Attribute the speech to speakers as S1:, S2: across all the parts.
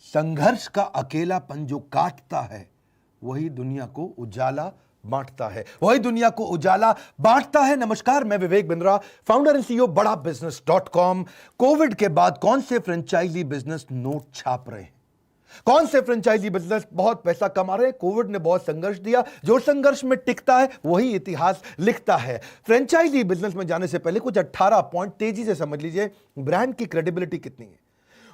S1: संघर्ष का अकेलापन जो काटता है वही दुनिया को उजाला बांटता है, वही दुनिया को उजाला बांटता है। नमस्कार, मैं Vivek Bindra, founder and CEO बड़ा बिजनेस .com। कोविड के बाद कौन से फ्रेंचाइजी बिजनेस नोट छाप रहे हैं? कौन से फ्रेंचाइजी बिजनेस बहुत पैसा कमा रहे हैं? कोविड ने बहुत संघर्ष दिया, जो संघर्ष में टिकता है वही इतिहास लिखता है। फ्रेंचाइजी बिजनेस में जाने से पहले कुछ 18 पॉइंट तेजी से समझ लीजिए। ब्रांड की क्रेडिबिलिटी कितनी है,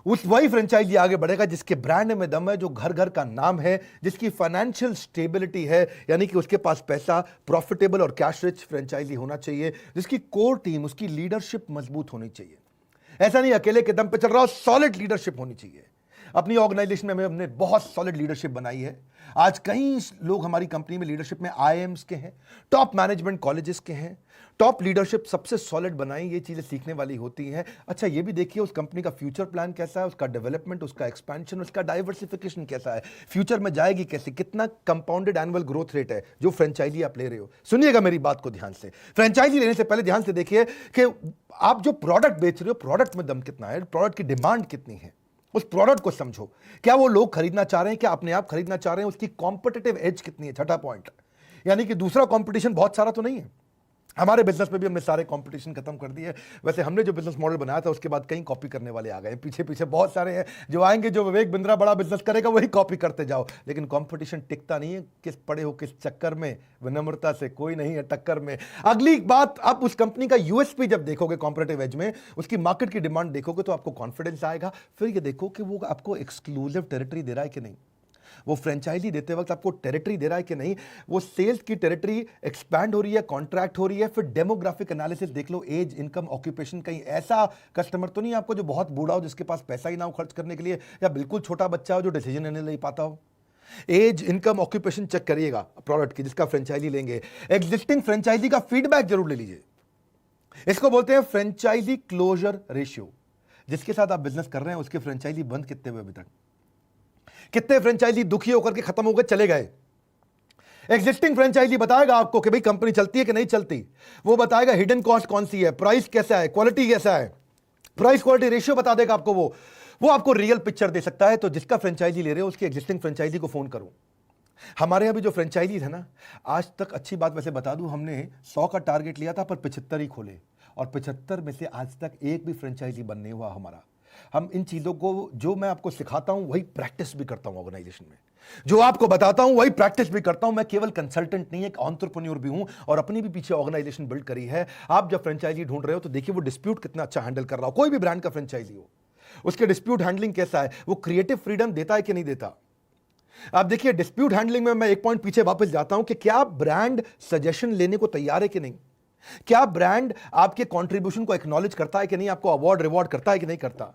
S1: उस वही फ्रेंचाइजी आगे बढ़ेगा जिसके ब्रांड में दम है, जो घर घर का नाम है, जिसकी फाइनेंशियल स्टेबिलिटी है, यानी कि उसके पास पैसा, प्रॉफिटेबल और कैश रिच फ्रेंचाइजी होना चाहिए, जिसकी कोर टीम, उसकी लीडरशिप मजबूत होनी चाहिए। ऐसा नहीं अकेले के दम पे चल रहा हो, सॉलिड लीडरशिप होनी चाहिए। अपनी ऑर्गेनाइजेशन में हमने बहुत सॉलिड लीडरशिप बनाई है। आज कई लोग हमारी कंपनी में लीडरशिप में आईआईएम्स के हैं, टॉप मैनेजमेंट कॉलेजेस के हैं। टॉप लीडरशिप सबसे सॉलिड बनाई, ये चीजें सीखने वाली होती हैं। अच्छा, ये भी देखिए उस कंपनी का फ्यूचर प्लान कैसा है, उसका डेवलपमेंट, उसका एक्सपेंशन, उसका डाइवर्सिफिकेशन कैसा है, फ्यूचर में जाएगी कैसे, कितना कंपाउंडेड एनुअल ग्रोथ रेट है जो फ्रेंचाइजी आप ले रहे हो। सुनिएगा मेरी बात को ध्यान से। फ्रेंचाइजी लेने से पहले ध्यान से देखिए कि आप जो प्रोडक्ट बेच रहे हो, प्रोडक्ट में दम कितना है, प्रोडक्ट की डिमांड कितनी है, उस प्रोडक्ट को समझो। क्या वो लोग खरीदना चाह रहे हैं, क्या अपने आप खरीदना चाह रहे हैं, उसकी कॉम्पिटिटिव एज कितनी है। छठा पॉइंट, यानी कि दूसरा कंपटीशन बहुत सारा तो नहीं है। हमारे बिजनेस में भी हमने सारे कंपटीशन खत्म कर दिए। वैसे हमने जो बिजनेस मॉडल बनाया था उसके बाद कई कॉपी करने वाले आ गए, पीछे पीछे बहुत सारे हैं जो आएंगे, जो विवेक बिंद्रा बड़ा बिजनेस करेगा वही कॉपी करते जाओ। लेकिन कंपटीशन टिकता नहीं है, किस पड़े हो किस चक्कर में, विनम्रता से कोई नहीं है टक्कर में। अगली बात, आप उस कंपनी का यूएसपी जब देखोगे कॉम्पिटिटिव एज में, उसकी मार्केट की डिमांड देखोगे तो आपको कॉन्फिडेंस आएगा। फिर ये देखो कि वो आपको एक्सक्लूसिव टेरिटरी दे रहा है कि नहीं, वो फ्रेंचाइजी देते वक्त आपको टेरिटरी दे रहा है कि नहीं, वो सेल्स की टेरिटरी एक्सपैंड हो रही है, कॉन्ट्रैक्ट हो रही है। फिर डेमोग्राफिक एनालिसिस देख लो, एज, इनकम, ऑक्यूपेशन। कहीं ऐसा कस्टमर तो नहीं आपको जो बहुत बूढ़ा हो, जिसके पास पैसा ही ना हो खर्च करने के लिए, या बिल्कुल छोटा बच्चा हो जो डिसीजन लेने नहीं पाता हो। एज, इनकम, ऑक्यूपेशन चेक करिएगा प्रोडक्ट की जिसका फ्रेंचाइजी लेंगे। एग्जिस्टिंग फ्रेंचाइजी का फीडबैक जरूर ले लीजिए। इसको बोलते हैं फ्रेंचाइजी क्लोजर रेशियो। जिसके साथ आप बिजनेस कर रहे हैं उसके फ्रेंचाइजी बंद कितने हुए अभी तक, कितने फ्रेंचाइजी दुखी होकर के खत्म हो गए, चले गए। एग्जिस्टिंग फ्रेंचाइजी बताएगा आपको कि भाई कंपनी चलती है कि नहीं चलती। वो बताएगा हिडन कॉस्ट कौन सी है, प्राइस कैसा है, क्वालिटी कैसा है, प्राइस क्वालिटी रेशियो बता देगा आपको। वो आपको रियल पिक्चर दे सकता है। तो जिसका फ्रेंचाइजी ले रहे हो उसकी एग्जिस्टिंग फ्रेंचाइजी को फोन करो। हमारे यहाँ भी जो फ्रेंचाइजी है ना, आज तक अच्छी बात वैसे बता दूं, हमने 100 का टारगेट लिया था पर 75 ही खोले, और 75 में से आज तक एक भी फ्रेंचाइजी बन नहीं हुआ हमारा। हम इन चीजों को, जो मैं आपको सिखाता हूं वही प्रैक्टिस भी करता हूं ऑर्गेनाइजेशन में, जो आपको बताता हूं वही प्रैक्टिस भी करता हूं। मैं केवल कंसल्टेंट नहीं, एक एंटरप्रेन्योर भी हूं और अपनी भी पीछे ऑर्गेनाइजेशन बिल्ड करी है। आप जब फ्रेंचाइजी ढूंढ रहे हो तो देखिए वो डिस्प्यूट कितना अच्छा हैंडल कर रहा हो। कोई भी ब्रांड का फ्रेंचाइजी हो, उसके डिस्प्यूट हैंडलिंग कैसा है, वो क्रिएटिव फ्रीडम देता है कि नहीं देता। आप देखिए डिस्प्यूट हैंडलिंग में मैं एक पॉइंट पीछे वापस जाता हूं कि क्या ब्रांड सजेशन लेने को तैयार है कि नहीं, क्या ब्रांड आपके कंट्रीब्यूशन को एक्नॉलेज करता है कि नहीं, आपको अवार्ड रिवॉर्ड करता है कि नहीं करता।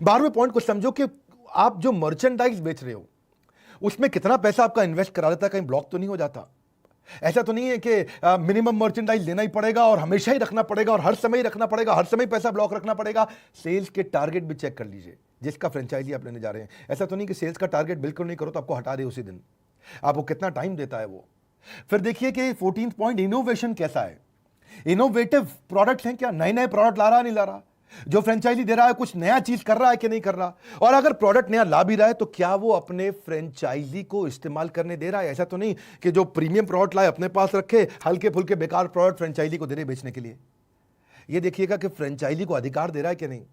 S1: 12वें पॉइंट को समझो कि आप जो मर्चेंडाइज बेच रहे हो उसमें कितना पैसा आपका इन्वेस्ट करा देता है, कहीं ब्लॉक तो नहीं हो जाता। ऐसा तो नहीं है कि मिनिमम मर्चेंडाइज लेना ही पड़ेगा और हमेशा ही रखना पड़ेगा और हर समय ही रखना पड़ेगा, हर समय पैसा ब्लॉक रखना पड़ेगा। सेल्स के टारगेट भी चेक कर लीजिए जिसका फ्रेंचाइजी आप लेने जा रहे हैं। ऐसा तो नहीं कि सेल्स का टारगेट बिल्कुल नहीं करो तो आपको हटा दे उसी दिन, आपको कितना टाइम देता है वो। फिर देखिए कि 14 पॉइंट, इनोवेशन कैसा है, इनोवेटिव प्रोडक्ट हैं क्या, नए नए प्रोडक्ट ला रहा नहीं ला रहा, जो फ्रेंचाइजी दे रहा है कुछ नया चीज कर रहा है कि नहीं कर रहा, और अगर प्रोडक्ट नया ला भी रहा है तो क्या वो अपने फ्रेंचाइजी को इस्तेमाल करने दे रहा है। ऐसा तो नहीं कि जो प्रीमियम प्रोडक्ट लाए अपने पास रखे, हल्के फुल्के बेकार प्रोडक्ट फ्रेंचाइजी को दे रहे बेचने के लिए। ये देखिएगा कि फ्रेंचाइजी को अधिकार दे रहा है कि नहीं।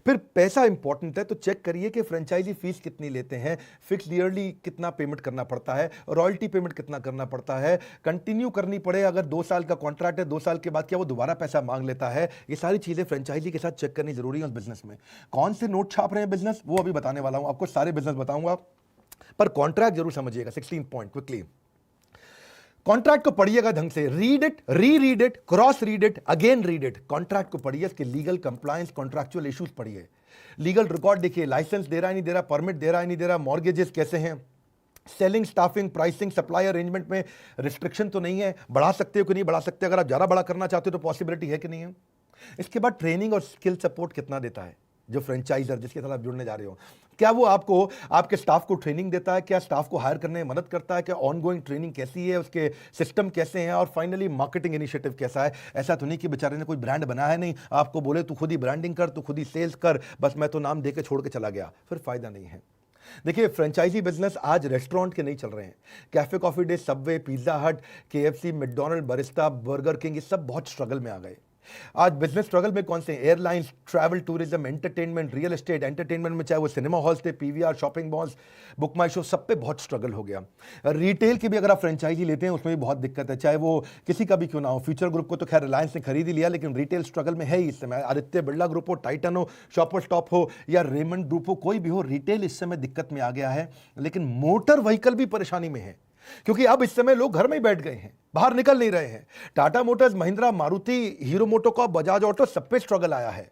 S1: फिर पैसा इंपॉर्टेंट है तो चेक करिए कि फ्रेंचाइजी फीस कितनी लेते हैं, फिक्स्ड ईयरली कितना पेमेंट करना पड़ता है, रॉयल्टी पेमेंट कितना करना पड़ता है, कंटिन्यू करनी पड़े अगर 2 साल का कॉन्ट्रैक्ट है, 2 साल के बाद क्या वो दोबारा पैसा मांग लेता है। ये सारी चीजें फ्रेंचाइजी के साथ चेक करनी जरूरी है उस बिजनेस में। कौन से नोट छाप रहे हैं बिजनेस वो अभी बताने वाला हूं आपको, सारे बिजनेस बताऊंगा पर कॉन्ट्रैक्ट जरूर समझिएगा। 16 पॉइंट क्विकली, कॉन्ट्रैक्ट को पढ़िएगा ढंग से, read it, read it, cross read it, again read it. Contract को पढ़िए, इसके लीगल कंप्लायंस, कॉन्ट्रैक्चुअल इश्यूज पढ़िए, लीगल रिकॉर्ड देखिए, लाइसेंस दे रहा है नहीं दे रहा, परमिट दे रहा है नहीं दे रहा, मॉर्गेजेस कैसे हैं, selling, staffing, pricing, supply arrangement में रिस्ट्रिक्शन तो नहीं है, बढ़ा सकते हो कि नहीं बढ़ा सकते, अगर आप ज़्यादा बड़ा करना चाहते हो तो पॉसिबिलिटी है कि नहीं है। इसके बाद ट्रेनिंग और स्किल सपोर्ट कितना देता है जो फ्रेंचाइजर जिसके साथ आप जुड़ने जा रहे हो, क्या वो आपको आपके स्टाफ को ट्रेनिंग देता है, क्या स्टाफ को हायर करने में मदद करता है, क्या ऑनगोइंग ट्रेनिंग कैसी है, उसके सिस्टम कैसे हैं, और फाइनली मार्केटिंग इनिशिएटिव कैसा है। ऐसा तो नहीं कि बेचारे ने कोई ब्रांड बनाया है नहीं, आपको बोले तू खुद ही ब्रांडिंग कर, तू खुद ही सेल्स कर, बस मैं तो नाम दे के छोड़ के चला गया, फिर फायदा नहीं है। देखिए, फ्रेंचाइजी बिजनेस आज रेस्टोरेंट के नहीं चल रहे हैं। Cafe Coffee Day, Subway, Pizza Hut, KFC, McDonald, Barista, Burger King, ये सब बहुत स्ट्रगल में आ गए। आज बिजनेस स्ट्रगल में कौन से? Airlines, travel, tourism, entertainment, real estate. Entertainment में चाहे वो सिनेमा हॉल्स थे, पीवीआर, शॉपिंग मॉल्स, बुक माई शो, सब पे बहुत स्ट्रगल हो गया। रिटेल की भी अगर आप फ्रेंचाइजी लेते हैं उसमें भी बहुत दिक्कत है, चाहे वो किसी का भी क्यों ना हो। फ्यूचर ग्रुप को तो खैर रिलायंस ने खरीद ही लिया, लेकिन रिटेल स्ट्रगल में है ही इस समय। आदित्य बिरला ग्रुप हो, टाइटन हो, शॉपर स्टॉप हो या रेमंड ग्रुप हो, कोई भी हो, रिटेल इस समय दिक्कत में आ गया है। लेकिन मोटर व्हीकल भी परेशानी में है, क्योंकि अब इस समय लोग घर में ही बैठ गए हैं, बाहर निकल नहीं रहे हैं। Tata Motors, Mahindra, Maruti, hero MotoCorp, Bajaj auto, सब पे स्ट्रगल आया है।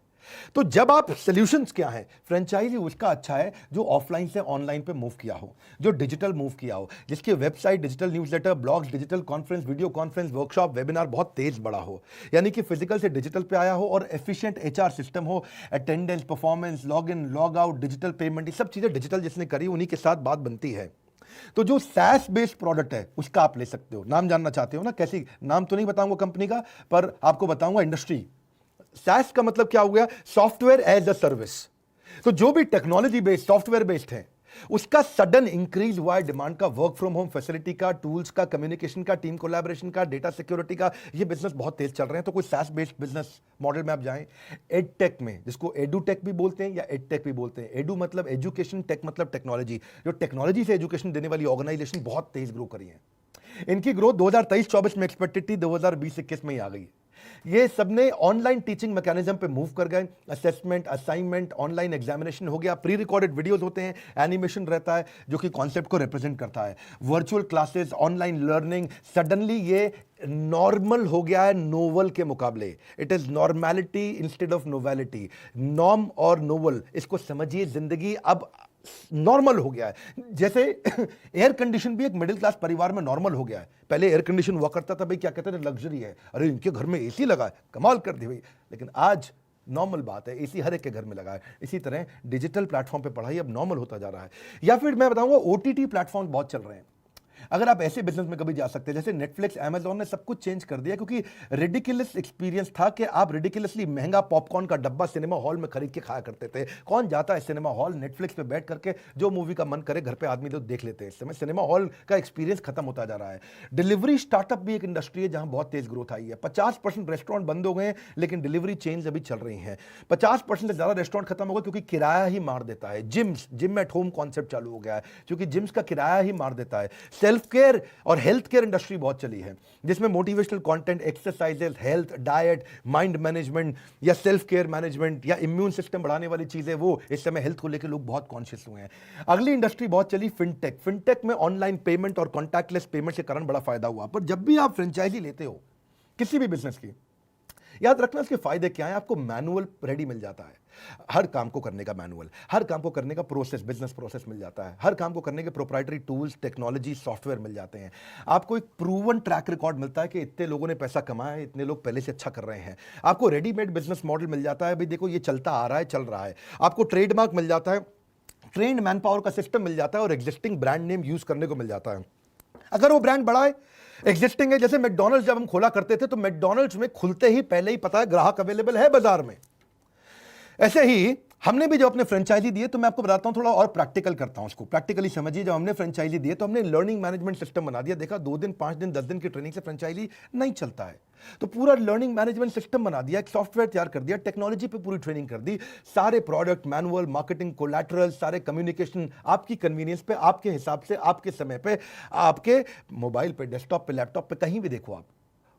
S1: तो जब आप सॉल्यूशंस क्या है? फ्रेंचाइजी उसका अच्छा है जो ऑफलाइन से ऑनलाइन पे मूव किया हो, जो डिजिटल मूव किया हो, जिसकी website, digital newsletter, blogs, digital conference, video conference, workshop, webinar बहुत तेज बड़ा हो, यानी कि फिजिकल से डिजिटल पे आया हो, और एफिशिएंट एचआर सिस्टम हो, attendance, performance, log in, log out, digital payment, ये सब चीजें डिजिटल जिसने करी उन्हीं के साथ बात बनती है। तो जो सैस बेस्ड प्रोडक्ट है उसका आप ले सकते हो। नाम जानना चाहते हो ना? कैसी? नाम तो नहीं बताऊंगा कंपनी का, पर आपको बताऊंगा इंडस्ट्री। सैस का मतलब क्या हो गया? Software as a service. तो जो भी टेक्नोलॉजी बेस्ड, सॉफ्टवेयर बेस्ड है, उसका सडन इंक्रीज हुआ है डिमांड का, वर्क फ्रॉम होम फैसिलिटी का, टूल्स का, कम्युनिकेशन का, टीम कोलैबोरेशन का, डेटा सिक्योरिटी का, ये बिजनेस बहुत तेज चल रहे हैं। तो कोई सैस बेस्ड बिजनेस मॉडल में आप जाएं। एडटेक में, जिसको एडुटेक भी बोलते हैं या एडटेक भी बोलते हैं, एडू मतलब एजुकेशन, टेक मतलब टेक्नोलॉजी, जो टेक्नोलॉजी से एजुकेशन देने वाली ऑर्गेनाइजेशन बहुत तेज ग्रो करी है। इनकी ग्रोथ 2023-24 में एक्सपेक्टेड थी, 2020-21 में ही आ गई। ये सबने ऑनलाइन टीचिंग मैकेनिज्म पे मूव कर गए। असेसमेंट, असाइनमेंट, ऑनलाइन एग्जामिनेशन हो गया, प्री रिकॉर्डेड वीडियोस होते हैं, एनिमेशन रहता है जो कि कॉन्सेप्ट को रिप्रेजेंट करता है, virtual classes, online learning. Suddenly ये नॉर्मल हो गया है नोवल के मुकाबले। It is normality instead of novelty. Norm और नोवल, इसको समझिए, जिंदगी अब नॉर्मल हो गया है। जैसे एयर कंडीशन भी एक मिडिल क्लास परिवार में नॉर्मल हो गया है। पहले एयर कंडीशन हुआ करता था, भाई क्या कहते थे, लग्जरी है, अरे इनके घर में एसी लगा है, कमाल कर दी भाई। लेकिन आज नॉर्मल बात है, एसी हर एक के घर में लगा है। इसी तरह डिजिटल प्लेटफॉर्म पे पढ़ाई अब नॉर्मल होता जा रहा है। या फिर मैं बताऊंगा ओटीटी प्लेटफॉर्म बहुत चल रहे हैं। अगर आप ऐसे बिजनेस में कभी जा सकते हैं, जैसे नेटफ्लिक्स, अमेजॉन ने सब कुछ चेंज कर दिया, क्योंकि रिडिकुलस एक्सपीरियंस था कि आप रिडिकुलसली महंगा पॉपकॉर्न का डब्बा सिनेमा हॉल में खरीद के खाया करते थे। कौन जाता है सिनेमा हॉल? नेटफ्लिक्स पे बैठ करके जो मूवी का मन करे घर पे आदमी लोग देख लेते हैं। इस समय सिनेमा हॉल का एक्सपीरियंस खत्म होता जा रहा है। डिलीवरी स्टार्टअप भी एक इंडस्ट्री है जहां बहुत तेज ग्रोथ आई है। 50% रेस्टोरेंट बंद हो गए, लेकिन डिलीवरी चेन्स अभी चल रही हैं। 50% से ज्यादा रेस्टोरेंट खत्म हो गए क्योंकि किराया ही मार देता है। जिम एट होम कॉन्सेप्ट चालू हो गया है, क्योंकि जिम्स का किराया ही मार देता है। सेल्फ केयर और हेल्थ केयर इंडस्ट्री बहुत चली है, जिसमें motivational content, exercises, health, diet, mind management या सेल्फ केयर मैनेजमेंट या इम्यून सिस्टम बढ़ाने वाली चीजें, वो इस समय हेल्थ को लेकर लोग बहुत कॉन्शियस हुए हैं। अगली इंडस्ट्री बहुत चली फिनटेक। फिनटेक में ऑनलाइन पेमेंट और कॉन्टैक्टलेस पेमेंट के कारण बड़ा फायदा हुआ। पर जब भी आप फ्रेंचाइजी लेते हो किसी भी बिजनेस की, याद रखना इसके फायदे क्या है। आपको मैनुअल रेडी मिल जाता है, हर काम को करने का मैनुअल, हर काम को करने का प्रोसेस, बिजनेस प्रोसेस मिल जाता है, हर काम को करने के प्रोप्राइटरी टूल्स, टेक्नोलॉजी, सॉफ्टवेयर मिल जाते हैं। आपको एक प्रूवन ट्रैक रिकॉर्ड मिलता है कि इतने लोगों ने पैसा कमाया है, इतने लोग पहले से अच्छा कर रहे हैं। आपको रेडीमेड बिजनेस मॉडल मिल जाता है, भाई देखो ये चलता आ रहा है, चल रहा है। आपको ट्रेडमार्क मिल जाता है, ट्रेंड मैन पावर का सिस्टम मिल जाता है, और एग्जिस्टिंग ब्रांड नेम यूज करने को मिल जाता है। अगर वो ब्रांड बड़ा है, एग्जिस्टिंग है, जैसे मैकडॉनल्ड्स जब हम खोला करते थे तो मैकडॉनल्ड्स में खुलते ही पहले ही पता है ग्राहक अवेलेबल है बाजार में। ऐसे ही हमने भी जब अपने फ्रेंचाइजी दिए, तो मैं आपको बताता हूं, थोड़ा और प्रैक्टिकल करता हूं उसको, प्रैक्टिकली समझिए। जब हमने फ्रेंचाइजी दिए तो हमने लर्निंग मैनेजमेंट सिस्टम बना दिया। देखा 2 दिन, 5 दिन, 10 दिन की ट्रेनिंग से फ्रेंचाइजी नहीं चलता है, तो पूरा लर्निंग मैनेजमेंट सिस्टम बना दिया, एक सॉफ्टवेयर तैयार कर दिया, टेक्नोलॉजी पे पूरी ट्रेनिंग कर दी, सारे प्रोडक्ट, मैनुअल, मार्केटिंग, कोलैटरल, सारे कम्युनिकेशन आपकी कन्वीनियंस पे, आपके हिसाब से, आपके समय पे, आपके मोबाइल पे, डेस्कटॉप पे, लैपटॉप पे, कहीं भी देखो आप।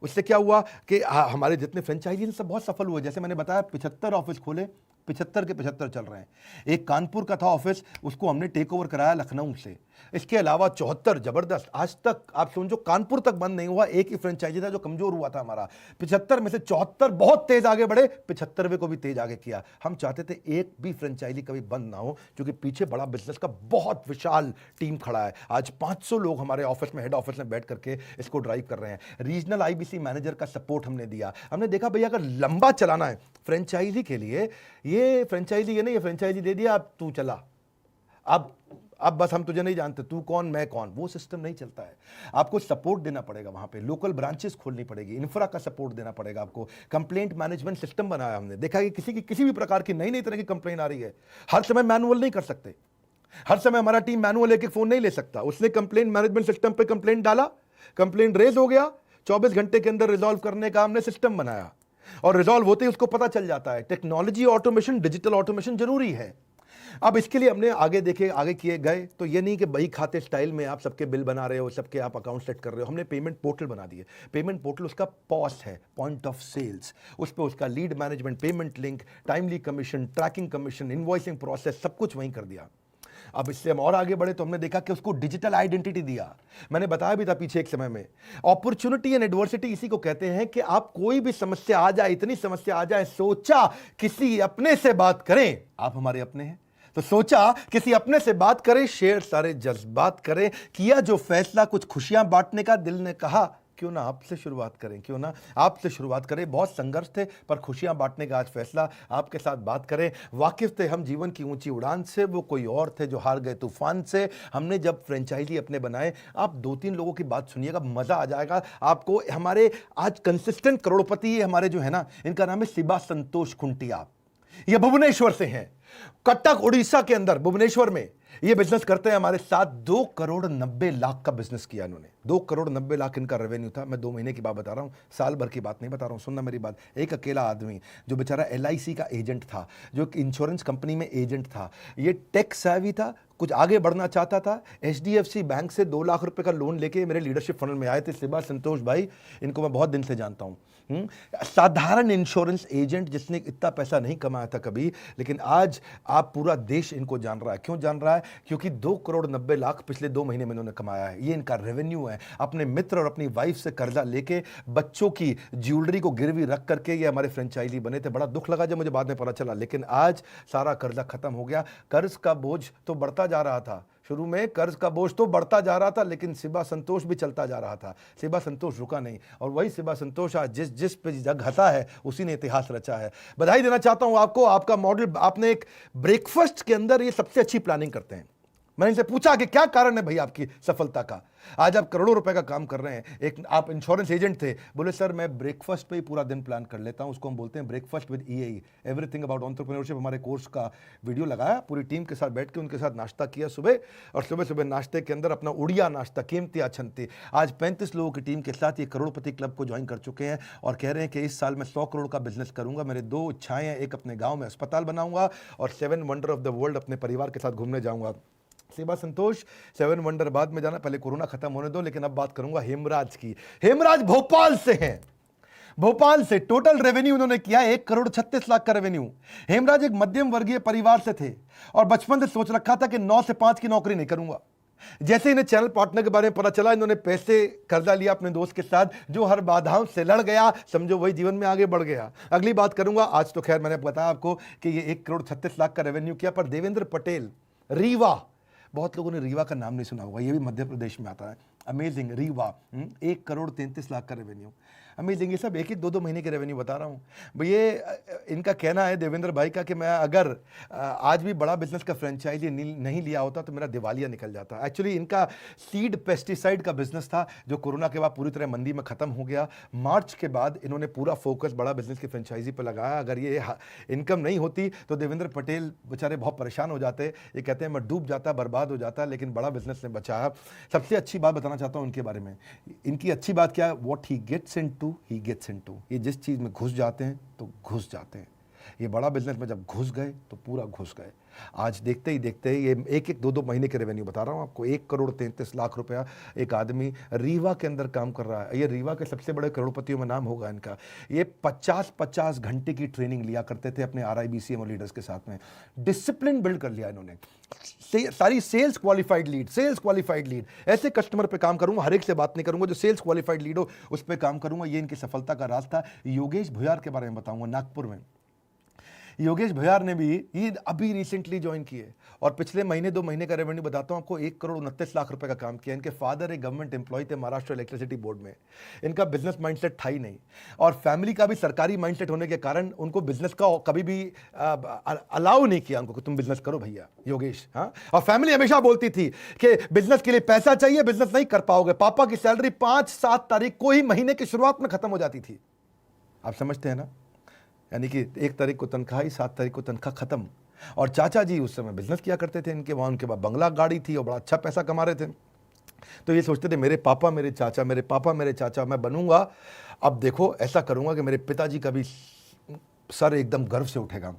S1: उससे क्या हुआ कि हमारे जितने फ्रेंचाइजी सब बहुत सफल हुए। जैसे मैंने बताया 75 ऑफिस खोले, 75 के 75 चल रहे हैं। एक कानपुर का था ऑफिस, उसको हमने टेक ओवर कराया लखनऊ से। इसके अलावा 74 जबरदस्त, आज तक आप समझो कानपुर तक बंद नहीं हुआ। एक ही फ्रेंचाइजी था जो कमजोर हुआ था हमारा। 75 में से 74 बहुत तेज आगे बढ़े, 75वें को भी तेज आगे किया। हम चाहते थे एक भी फ्रेंचाइजी कभी बंद ना हो, क्योंकि पीछे बड़ा बिजनेस का बहुत विशाल टीम खड़ा है। आज 500 लोग हमारे ऑफिस में, हेड ऑफिस में बैठ करके इसको ड्राइव कर रहे हैं। रीजनल आईबीसी मैनेजर का सपोर्ट हमने दिया। हमने देखा भैया अगर लंबा चलाना है फ्रेंचाइजी के लिए, ये फ्रेंचाइजी, ये नहीं, ये फ्रेंचाइजी दे दिया, अब तू चला, अब बस हम तुझे नहीं जानते, तू कौन मैं कौन, वो सिस्टम नहीं चलता है। आपको सपोर्ट देना पड़ेगा, वहां पे लोकल ब्रांचेस खोलनी पड़ेगी, इंफ्रा का सपोर्ट देना पड़ेगा आपको। कंप्लेंट मैनेजमेंट सिस्टम बनाया हमने। देखा कि किसी भी प्रकार की नई तरह की कंप्लेंट आ रही है, हर समय मैनुअल नहीं कर सकते। हर समय हमारा टीम मैनुअल एक एक फोन नहीं ले सकता। उसने कंप्लेंट मैनेजमेंट सिस्टम पे कंप्लेंट डाला, कंप्लेंट रेज हो गया, 24 घंटे के अंदर रिजॉल्व करने का हमने सिस्टम बनाया और रिजॉल्व होते ही उसको पता चल जाता है। टेक्नोलॉजी ऑटोमेशन, डिजिटल ऑटोमेशन जरूरी है। अब इसके लिए हमने आगे किए गए, तो ये नहीं कि बही खाते स्टाइल में आप सबके बिल बना रहे हो, सबके आप अकाउंट सेट कर रहे हो। हमने पेमेंट पोर्टल बना दिए। पेमेंट पोर्टल उसका पॉस है, पॉइंट ऑफ सेल्स। उस पर उसका lead management, payment link, timely commission, tracking commission, invoicing process, सब कुछ वहीं कर दिया। अब इससे हम और आगे बढ़े तो हमने देखा कि उसको डिजिटल आइडेंटिटी दिया। मैंने बताया भी था पीछे एक समय में, अपॉर्चुनिटी एंड एडवर्सिटी इसी को कहते हैं कि आप कोई भी समस्या आ जाए, इतनी समस्या आ जाए, सोचा किसी अपने से बात करें। आप हमारे अपने हैं, तो सोचा किसी अपने से बात करें, शेयर सारे जज्बात करें, किया जो फैसला कुछ खुशियां बांटने का। दिल ने कहा क्यों ना आपसे शुरुआत करें, क्यों ना आपसे शुरुआत करें। बहुत संघर्ष थे पर खुशियां बांटने का आज फैसला, आपके साथ बात करें। वाकिफ थे हम जीवन की ऊंची उड़ान से, वो कोई और थे जो हार गए तूफान से। हमने जब फ्रेंचाइजी अपने बनाए, आप 2-3 लोगों की बात सुनिएगा, मजा आ जाएगा आपको। हमारे आज कंसिस्टेंट करोड़पति हमारे जो है ना, इनका नाम है शिबा संतोष खुंटिया। ये भुवनेश्वर से हैं, कटक उड़ीसा के अंदर भुवनेश्वर में ये बिजनेस करते हैं हमारे साथ। 2 करोड़ 90 लाख का बिजनेस किया इन्होंने। 2 करोड़ 90 लाख इनका रेवेन्यू था। मैं 2 महीने की बात बता रहा हूं, साल भर की बात नहीं बता रहा हूं। सुनना मेरी बात। एक अकेला आदमी जो बेचारा LIC का एजेंट था, जो इंश्योरेंस कंपनी में एजेंट था, ये टेक सेवी था, कुछ आगे बढ़ना चाहता था। HDFC बैंक से 2 लाख रुपए का लोन लेके मेरे लीडरशिप फनल में आए थे शिबा संतोष भाई। इनको मैं बहुत दिन से जानता हूं। साधारण इंश्योरेंस एजेंट जिसने इतना पैसा नहीं कमाया था कभी, लेकिन आज आप पूरा देश इनको जान रहा है। क्यों जान रहा है? क्योंकि 2 करोड़ 90 लाख पिछले 2 महीने में इन्होंने कमाया है। ये इनका रेवेन्यू है। अपने मित्र और अपनी वाइफ से कर्जा लेके, बच्चों की ज्वेलरी को गिरवी रख करके ये हमारे फ्रेंचाइजी बने थे। बड़ा दुख लगा जब मुझे बाद में पता चला, लेकिन आज सारा कर्जा खत्म हो गया। कर्ज का बोझ तो बढ़ता जा रहा था, शुरू में कर्ज का बोझ तो बढ़ता जा रहा था, लेकिन शिबा संतोष भी चलता जा रहा था। शिबा संतोष रुका नहीं, और वही शिबा संतोष आज जिस पे जग हंसा है उसी ने इतिहास रचा है। बधाई देना चाहता हूं आपको। आपका मॉडल, आपने एक ब्रेकफास्ट के अंदर ये सबसे अच्छी प्लानिंग करते हैं। मैंने इनसे पूछा कि क्या कारण है भाई आपकी सफलता का, आज आप करोड़ों रुपए का काम कर रहे हैं। एक आप इंश्योरेंस एजेंट थे, बोले सर मैं ब्रेकफास्ट पे ही पूरा दिन प्लान कर लेता हूं। उसको हम बोलते हैं breakfast with EAE, everything about entrepreneurship. हमारे कोर्स का वीडियो लगाया, पूरी टीम के साथ बैठ के उनके साथ नाश्ता किया सुबह, और सुबह सुबह नाश्ते के अंदर अपना उड़िया नाश्ता, कीमती अछंती। आज 35 लोगों की टीम के साथ ये करोड़पति क्लब को ज्वाइन कर चुके हैं और कह रहे हैं कि इस साल मैं 100 करोड़ का बिजनेस करूंगा। मेरे 2 इच्छाएं हैं, एक अपने गाँव में अस्पताल बनाऊंगा और 7 वंडर ऑफ द वर्ल्ड अपने परिवार के साथ घूमने जाऊंगा। शिबा संतोष 7 वंडर बाद में जाना, पहले कोरोना खत्म होने दो। लेकिन अब बात करूंगा हेमराज की। हेमराज भोपाल से हैं, भोपाल से। टोटल रेवेन्यू उन्होंने किया 1 करोड़ 36 लाख का रेवेन्यू। हेमराज एक मध्यम वर्गीय परिवार से थे और बचपन से सोच रखा था कि 9 से 5 की नौकरी नहीं करूंगा। जैसे इन्हें चैनल पार्टनर के बारे में पता चला, इन्होंने पैसे कर्जा लिया अपने दोस्त के साथ, जो हर बाधाओं से लड़ गया, समझो वही जीवन में आगे बढ़ गया। अगली बात करूंगा। आज तो खैर मैंने बताया आपको कि ये 1 करोड़ 36 लाख का रेवेन्यू किया। पर देवेंद्र पटेल, रीवा, बहुत लोगों ने रीवा का नाम नहीं सुना होगा, ये भी मध्य प्रदेश में आता है। अमेजिंग, रीवा, 1 करोड़ 33 लाख का रेवेन्यू। अमेजिंग। ये सब 1-1, 2-2 महीने के रेवेन्यू बता रहा हूँ। ये इनका कहना है देवेंद्र भाई का कि मैं अगर आज भी बड़ा बिजनेस का फ्रेंचाइजी नहीं लिया होता तो मेरा दिवालिया निकल जाता। एक्चुअली इनका सीड पेस्टिसाइड का बिजनेस था, जो कोरोना के बाद पूरी तरह मंदी में खत्म हो गया। मार्च के बाद इन्होंने पूरा फोकस बड़ा बिजनेस की फ्रेंचाइजी पर लगाया। अगर ये इनकम नहीं होती तो देवेंद्र पटेल बेचारे बहुत परेशान हो जाते। ये कहते हैं मैं डूब जाता, बर्बाद हो जाता, लेकिन बड़ा बिजनेस ने बचाया। सबसे अच्छी बात बताना चाहता हूँ इनके बारे में। इनकी अच्छी बात क्या है? What he gets into he gets into. ये जिस चीज में घुस जाते हैं तो घुस जाते हैं। ये बड़ा बिजनेस में जब घुस गए तो पूरा घुस गए। आज देखते ही देखते ये 1-1, 2-2 महीने के रेवेन्यू बता रहा हूँ आपको। 1 करोड़ 33 लाख रुपया एक आदमी रीवा के अंदर काम कर रहा है। ये रीवा के सबसे बड़े करोड़पतियों में नाम होगा इनका। ये 50-50 घंटे की ट्रेनिंग लिया करते थे अपने RIBCM लीडर्स के साथ में। डिसिप्लिन बिल्ड कर लिया इन्होंने। सारी सेल्स क्वालिफाइड लीड, ऐसे कस्टमर पे काम करूंगा। हर एक से बात नहीं करूंगा, जो सेल्स क्वालिफाइड लीड हो उस पे काम करूंगा। ये इनकी सफलता का राज था। योगेश भुयार के बारे में बताऊंगा, नागपुर में। योगेश भुयार ने भी ये अभी रिसेंटली ज्वाइन किए और पिछले महीने 2 महीने का रेवेन्यू बताता हूं आपको। 1 करोड़ 29 लाख रुपए का काम किया। इनके फादर एक गवर्नमेंट एम्प्लॉय थे महाराष्ट्र इलेक्ट्रिसिटी बोर्ड में। इनका बिजनेस माइंडसेट था ही नहीं, और फैमिली का भी सरकारी माइंडसेट होने के कारण उनको बिजनेस का कभी भी अलाउ नहीं किया उनको कि तुम बिजनेस करो भैया योगेश। हाँ, और फैमिली हमेशा बोलती थी कि बिजनेस के लिए पैसा चाहिए, बिजनेस नहीं कर पाओगे। पापा की सैलरी 5-7 तारीख को ही महीने की शुरुआत में खत्म हो जाती थी। आप समझते हैं ना? यानी कि 1 तारीख को तनख्वाह, 7 तारीख को तनख्वाह खत्म। और चाचा जी उस समय बिजनेस किया करते थे इनके वहाँ, उनके पास बंगला गाड़ी थी और बड़ा अच्छा पैसा कमा रहे थे। तो ये सोचते थे मेरे पापा मेरे चाचा, मेरे पापा मेरे चाचा, मैं बनूंगा, अब देखो ऐसा करूंगा कि मेरे पिताजी का भी सर एकदम गर्व से उठेगा।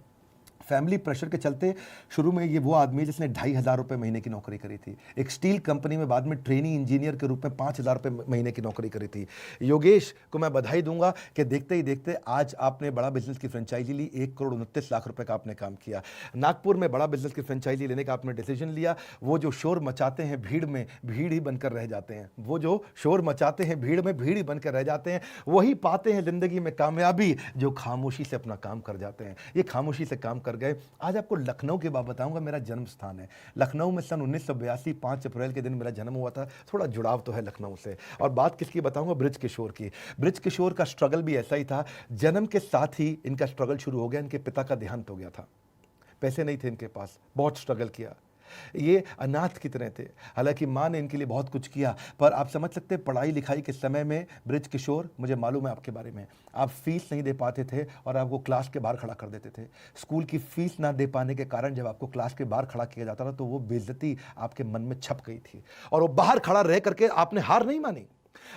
S1: फैमिली प्रेशर के चलते शुरू में ये वो आदमी है जिसने 2,500 रुपये महीने की नौकरी करी थी, एक स्टील कंपनी में बाद में ट्रेनी इंजीनियर के रूप में 5,000 रुपये महीने की नौकरी करी थी। योगेश को मैं बधाई दूंगा कि देखते ही देखते आज आपने बड़ा बिजनेस की फ्रेंचाइजी ली, 1,29,00,000 रुपये का आपने काम किया। नागपुर में बड़ा बिजनेस की फ्रेंचाइजी लेने का आपने डिसीजन लिया। वो जो शोर मचाते हैं भीड़ में, भीड़ ही बनकर रह जाते हैं। वो जो शोर मचाते हैं भीड़ में, भीड़ ही बनकर रह जाते हैं। वही पाते हैं जिंदगी में कामयाबी जो खामोशी से अपना काम कर जाते हैं। ये खामोशी से काम कर गए। आज आपको लखनऊ की बात बताऊंगा, मेरा जन्म स्थान है लखनऊ में। सन 1982 5 अप्रैल के दिन मेरा जन्म हुआ था। थोड़ा जुड़ाव तो है लखनऊ से। और बात किसकी बताऊंगा? बृज किशोर की। बृज किशोर का स्ट्रगल भी ऐसा ही था। जन्म के साथ ही इनका स्ट्रगल शुरू हो गया। इनके पिता का देहांत हो गया था, पैसे नहीं थे इनके पास, बहुत स्ट्रगल किया। ये अनाथ की तरह थे। हालांकि माँ ने इनके लिए बहुत कुछ किया, पर आप समझ सकते हैं पढ़ाई लिखाई के समय में बृज किशोर, मुझे मालूम है आपके बारे में, आप फीस नहीं दे पाते थे और आपको क्लास के बाहर खड़ा कर देते थे। स्कूल की फीस ना दे पाने के कारण जब आपको क्लास के बाहर खड़ा किया जाता था तो वो बेइज्जती आपके मन में छप गई थी। और वो बाहर खड़ा रह करके आपने हार नहीं मानी।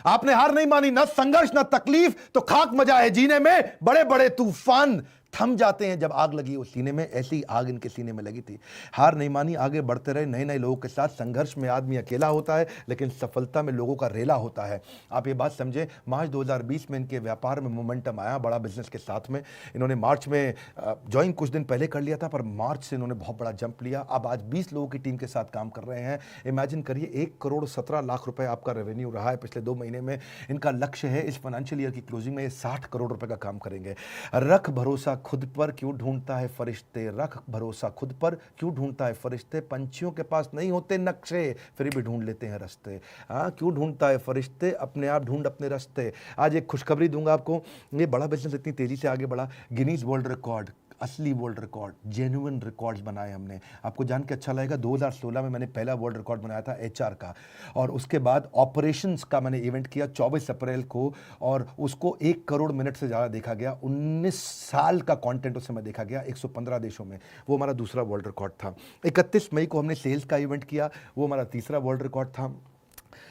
S1: आपने हार नहीं मानी, ना संघर्ष ना तकलीफ, तो खाक मजा है जीने में। बड़े बड़े तूफान थम जाते हैं जब आग लगी हो सीने में, ऐसी आग इनके सीने में लगी थी। हार नहीं मानी, आगे बढ़ते रहे नए नए लोगों के साथ। संघर्ष में आदमी अकेला होता है लेकिन सफलता में लोगों का रेला होता है। आप ये बात समझे। मार्च 2020 में इनके व्यापार में मोमेंटम आया बड़ा बिजनेस के साथ में। इन्होंने मार्च में ज्वाइन कुछ दिन पहले कर लिया था, पर मार्च से इन्होंने बहुत बड़ा जंप लिया। अब आज 20 लोगों की टीम के साथ काम कर रहे हैं। इमेजिन करिए 1,17,00,000 रुपए आपका रेवेन्यू रहा है पिछले 2 महीने में। इनका लक्ष्य है इस फाइनेंशियल ईयर की क्लोजिंग में 60 करोड़ रुपए का काम करेंगे। रख भरोसा खुद पर, क्यों ढूंढता है फरिश्ते। रख भरोसा खुद पर, क्यों ढूंढता है फरिश्ते। पंछियों के पास नहीं होते नक्शे, फिर भी ढूंढ लेते हैं रास्ते। क्यों ढूंढता है फरिश्ते, अपने आप ढूंढ अपने रास्ते। आज एक खुशखबरी दूंगा आपको। ये बड़ा बिजनेस इतनी तेजी से आगे बढ़ा, गिनीज वर्ल्ड रिकॉर्ड, असली वर्ल्ड रिकॉर्ड, जेन्युइन रिकॉर्ड्स बनाए हमने। आपको जान के अच्छा लगेगा, 2016 में मैंने पहला वर्ल्ड रिकॉर्ड बनाया था एचआर का, और उसके बाद ऑपरेशंस का मैंने इवेंट किया 24 अप्रैल को, और उसको 1 करोड़ मिनट से ज़्यादा देखा गया। 19 साल का कंटेंट उस समय देखा गया 115 देशों में। वो हमारा दूसरा वर्ल्ड रिकॉर्ड था। 31 मई को हमने सेल्स का इवेंट किया, वो हमारा तीसरा वर्ल्ड रिकॉर्ड था।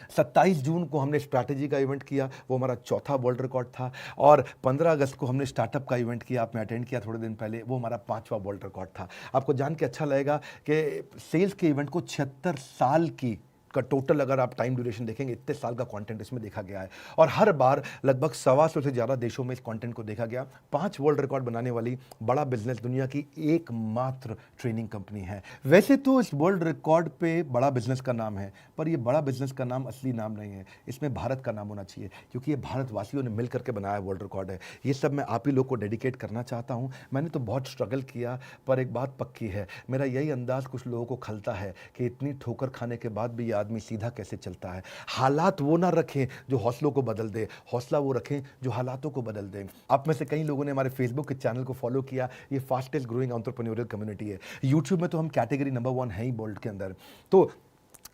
S1: 27 जून को हमने स्ट्रैटेजी का इवेंट किया, वो हमारा चौथा वर्ल्ड रिकॉर्ड था। और 15 अगस्त को हमने स्टार्टअप का इवेंट किया, आपने अटेंड किया थोड़े दिन पहले, वो हमारा 5वां वर्ल्ड रिकॉर्ड था। आपको जान के अच्छा लगेगा कि सेल्स के इवेंट को 76 साल की का टोटल अगर आप टाइम ड्यूरेशन देखेंगे, इतने साल का कंटेंट इसमें देखा गया है। और हर बार लगभग 125 से ज़्यादा देशों में इस कंटेंट को देखा गया। 5 वर्ल्ड रिकॉर्ड बनाने वाली बड़ा बिजनेस दुनिया की एकमात्र ट्रेनिंग कंपनी है। वैसे तो इस वर्ल्ड रिकॉर्ड पे बड़ा बिजनेस का नाम है, पर ये बड़ा बिजनेस का नाम असली नाम नहीं है। इसमें भारत का नाम होना चाहिए, क्योंकि ये भारतवासियों ने मिल करके बनाया वर्ल्ड रिकॉर्ड है। ये सब मैं आप ही लोग को डेडिकेट करना चाहता हूँ। मैंने तो बहुत स्ट्रगल किया, पर एक बात पक्की है, मेरा यही अंदाज कुछ लोगों को खलता है कि इतनी ठोकर खाने के बाद भी ये आदमी सीधा कैसे चलता है। हालात वो ना रखें जो हौसलों को बदल दे, हौसला वो रखें जो हालातों को बदल दे। आप में से कई लोगों ने हमारे फेसबुक के चैनल को फॉलो किया। ये फास्टेस्ट ग्रोइंग एंटरप्रेन्योरियल कम्युनिटी है। यूट्यूब में तो हम कैटेगरी नंबर 1 है ही वर्ल्ड के अंदर। तो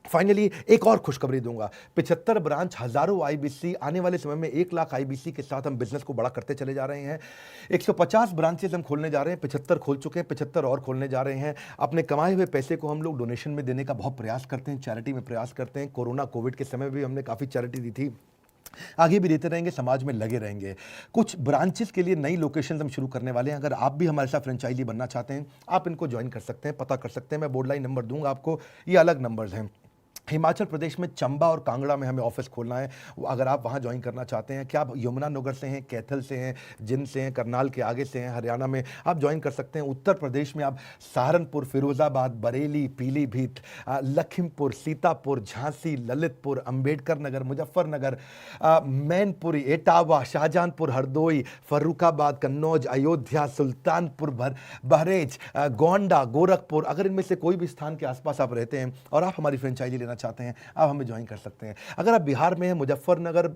S1: फाइनली एक और खुशखबरी दूंगा, 75 ब्रांच, हजारों आईबीसी, आने वाले समय में 1 लाख आईबीसी के साथ हम बिजनेस को बड़ा करते चले जा रहे हैं। 150 ब्रांचेस हम खोलने जा रहे हैं, 75 खोल चुके हैं, 75 और खोलने जा रहे हैं। अपने कमाए हुए पैसे को हम लोग डोनेशन में देने का बहुत प्रयास करते हैं, चैरिटी में प्रयास करते हैं। कोरोना कोविड के समय भी हमने काफ़ी चैरिटी दी थी, आगे भी देते रहेंगे, समाज में लगे रहेंगे। कुछ ब्रांचेस के लिए नई लोकेशन हम शुरू करने वाले हैं। अगर आप भी हमारे साथ फ्रेंचाइजी बनना चाहते हैं, आप इनको ज्वाइन कर सकते हैं, पता कर सकते हैं। मैं बोर्ड लाइन नंबर दूंगा आपको, ये अलग नंबर्स हैं। हिमाचल प्रदेश में चंबा और कांगड़ा में हमें ऑफिस खोलना है। अगर आप वहाँ ज्वाइन करना चाहते हैं, क्या आप यमुनानगर से हैं, कैथल से हैं, जिंद से हैं, करनाल के आगे से हैं, हरियाणा में आप ज्वाइन कर सकते हैं। उत्तर प्रदेश में आप सहारनपुर, फिरोजाबाद, बरेली, पीलीभीत, लखीमपुर, सीतापुर, झांसी, ललितपुर, अंबेडकर नगर, मुजफ्फरनगर, मैनपुरी, इटावा, शाहजहांपुर, हरदोई, फर्रुखाबाद, कन्नौज, अयोध्या, सुल्तानपुर, बहरेच, गोंडा, गोरखपुर, अगर इनमें से कोई भी स्थान के आसपास आप रहते हैं और आप हमारी फ्रेंचाइजी लेना चाहते हैं, आप हमें ज्वाइन कर सकते हैं। अगर आप बिहार में हैं, मुजफ्फरनगर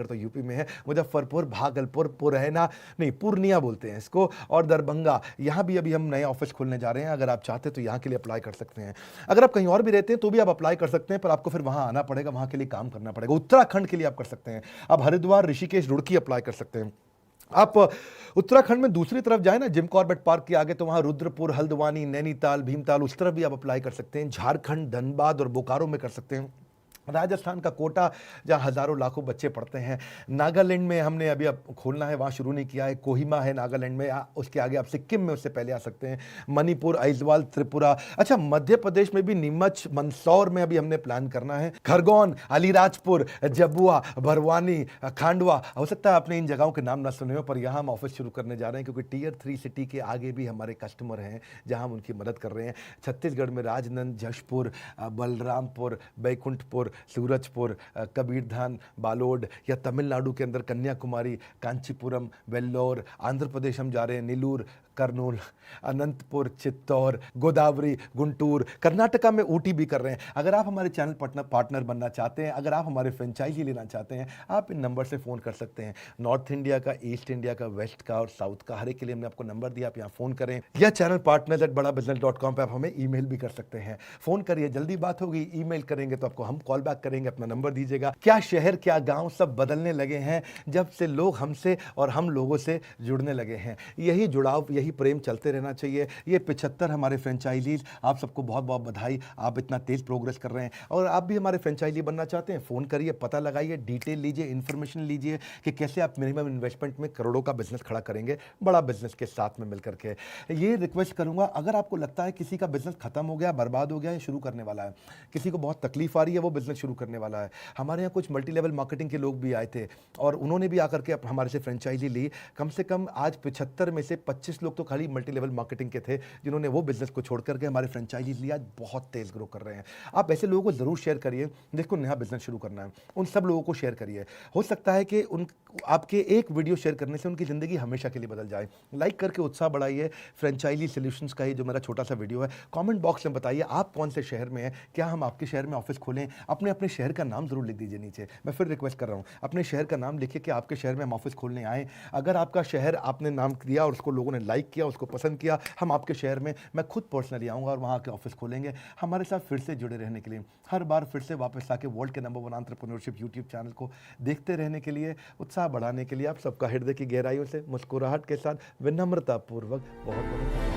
S1: तो यूपी में है, मुजफ्फरपुर, भागलपुर, पुरैना नहीं पूर्णिया बोलते हैं इसको, और दरभंगा, यहाँ भी अभी हम नए ऑफिस खोलने जा रहे हैं। अगर आप चाहते हैं तो यहाँ के लिए अप्लाई कर सकते हैं। अगर आप कहीं और भी रहते हैं तो भी आप अप्लाई कर सकते हैं, पर आपको फिर वहाँ आना पड़ेगा, वहाँ के लिए काम करना पड़ेगा। उत्तराखंड के लिए आप कर सकते हैं, आप हरिद्वार, ऋषिकेश, रुड़की अप्लाई कर सकते हैं। आप उत्तराखंड में दूसरी तरफ जाए ना, जिम कॉर्बेट पार्क के आगे, तो वहां रुद्रपुर, हल्द्वानी, नैनीताल, भीमताल, उस तरफ भी आप अप्लाई कर सकते हैं। झारखंड, धनबाद और बोकारो में कर सकते हैं। राजस्थान का कोटा, जहाँ हज़ारों लाखों बच्चे पढ़ते हैं। नागालैंड में हमने अभी अब खोलना है, वहाँ शुरू नहीं किया है। कोहिमा है नागालैंड में, उसके आगे आप सिक्किम में उससे पहले आ सकते हैं। मणिपुर, आइजवाल, त्रिपुरा। अच्छा, मध्य प्रदेश में भी नीमच, मंदसौर में अभी हमने प्लान करना है। खरगोन, अलीराजपुर, जबुआ, भरवानी, खांडवा। हो सकता है आपने इन जगहों के नाम ना सुने हो, पर यहाँ हम ऑफिस शुरू करने जा रहे हैं, क्योंकि टियर 3 सिटी के आगे भी हमारे कस्टमर हैं जहाँ हम उनकी मदद कर रहे हैं। छत्तीसगढ़ में राजनंद, जशपुर, बलरामपुर, बैकुंठपुर, सूरजपुर, कबीरधाम, बालोड, या तमिलनाडु के अंदर कन्याकुमारी, कांचीपुरम, वेल्लोर। आंध्र प्रदेश हम जा रहे हैं, नीलूर, कर्नूल, अनंतपुर, चित्तौर, गोदावरी, गुंटूर। कर्नाटका में ऊटी भी कर रहे हैं। अगर आप हमारे चैनल पार्टनर बनना चाहते हैं, अगर आप हमारे फ्रेंचाइजी लेना चाहते हैं, आप इन नंबर से फ़ोन कर सकते हैं। नॉर्थ इंडिया का, ईस्ट इंडिया का, वेस्ट का और साउथ का, हर एक के लिए हमने आपको नंबर दिया, आप यहाँ फ़ोन करें, या चैनल partners@badabusiness.com पर आप हमें ईमेल भी कर सकते हैं। फ़ोन करिए, जल्दी बात होगी। ईमेल करेंगे तो आपको हम कॉल बैक करेंगे, अपना नंबर दीजिएगा। क्या शहर, क्या गाँव सब बदलने लगे हैं जब से लोग हमसे और हम लोगों से जुड़ने लगे हैं। यही जुड़ाव, यही प्रेम चलते रहना चाहिए। ये 75 हमारे फ्रेंचाइजीज, आप सबको बहुत बहुत बधाई। आप इतना तेज प्रोग्रेस कर रहे हैं, और आप भी हमारे फ्रेंचाइजी बनना चाहते हैं, फ़ोन करिए, पता लगाइए, डिटेल लीजिए, इन्फॉर्मेशन लीजिए कि कैसे आप मिनिमम इन्वेस्टमेंट में करोड़ों का बिजनेस खड़ा करेंगे, बड़ा बिजनेस के साथ में मिलकर के। ये रिक्वेस्ट करूंगा, अगर आपको लगता है किसी का बिजनेस खत्म हो गया, बर्बाद हो गया, या शुरू करने वाला है, किसी को बहुत तकलीफ आ रही है, वो बिजनेस शुरू करने वाला है। हमारे यहाँ कुछ मल्टी लेवल मार्केटिंग के लोग भी आए थे, और उन्होंने भी आकर के हमारे से फ्रेंचाइजी ली। कम से कम आज 75 में से 25 लोग तो खाली मल्टी लेवल मार्केटिंग के थे, जिन्होंने वो बिजनेस को छोड़ करके हमारे फ्रेंचाइजीज लिया, आज बहुत तेज ग्रो कर रहे हैं। आप ऐसे लोगों को जरूर शेयर करिए जिसको नया बिजनेस शुरू करना है, उन सब लोगों को शेयर करिए। हो सकता है कि उन आपके एक वीडियो शेयर करने से उनकी ज़िंदगी हमेशा के लिए बदल जाए। लाइक करके उत्साह बढ़ाइए। फ्रेंचाइजी सॉल्यूशंस का ये जो मेरा छोटा सा वीडियो है, कमेंट बॉक्स में बताइए आप कौन से शहर में हैं, क्या हम आपके शहर में ऑफिस खोलें। अपने अपने शहर का नाम जरूर लिख दीजिए नीचे। मैं फिर रिक्वेस्ट कर रहा हूँ, अपने शहर का नाम लिखिए कि आपके शहर में हम ऑफिस खोलने आए। अगर आपका शहर आपने नाम दिया और उसको लोगों ने लाइक किया, उसको पसंद किया, हम आपके शहर में, मैं खुद पर्सनली आऊँगा और वहाँ के ऑफिस खोलेंगे। हमारे साथ फिर से जुड़े रहने के लिए, हर बार फिर से वापस आके वर्ल्ड के नंबर 1 एंटरप्रेन्योरशिप यूट्यूब चैनल को देखते रहने के लिए, उत्साह बढ़ाने के लिए, आप सबका हृदय की गहराइयों से मुस्कुराहट के साथ विनम्रतापूर्वक बहुत बहुत